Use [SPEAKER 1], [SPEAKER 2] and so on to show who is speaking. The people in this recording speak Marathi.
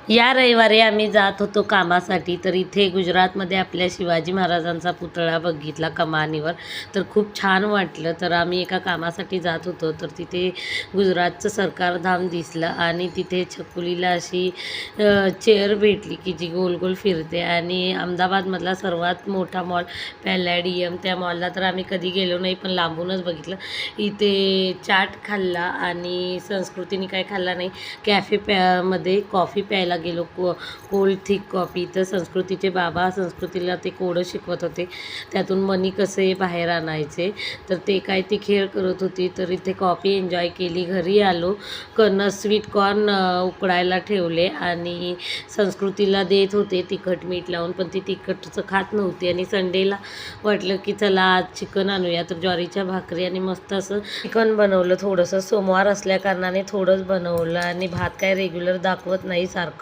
[SPEAKER 1] या रविवारी आम्ही जात होतो कामासाठी, तर इथे गुजरातमध्ये आपल्या शिवाजी महाराजांचा पुतळा बघितला कमानीवर. तर खूप छान वाटलं. तर आम्ही एका कामासाठी जात होतो, तर तिथे गुजरातचं सरकारधाम दिसलं आणि तिथे छकुलीला अशी चेअर भेटली की जी गोल गोल फिरते. आणि अहमदाबादमधला सर्वात मोठा मॉल पॅलॅडियम, त्या मॉलला तर आम्ही कधी गेलो नाही, पण लांबूनच बघितलं. इथे चाट खाल्ला आणि संस्कृतीने काय खाल्ला नाही. मध्ये कॉफी प्यायला गेलो, कोल्ड थिक कॉफी. तर संस्कृतीचे बाबा संस्कृतीला ते कोडं शिकवत होते, त्यातून मनी कसे बाहेर आणायचे. तर ते काय ती खेळ करत होती. तर इथे कॉफी एन्जॉय केली. घरी आलो, स्वीट कॉर्न उकडायला ठेवले आणि संस्कृतीला देत होते तिखट मीठ लावून, पण ती तिखटचं खात नव्हती. आणि संडेला वाटलं की चला आज चिकन आणूया, तर ज्वारीच्या भाकरी आणि मस्त असं चिकन बनवलं. थोडंसं सोमवार असल्याकारणाने थोडंच बनवलं आणि भात काय रेग्युलर दाखवत नाही सारखं.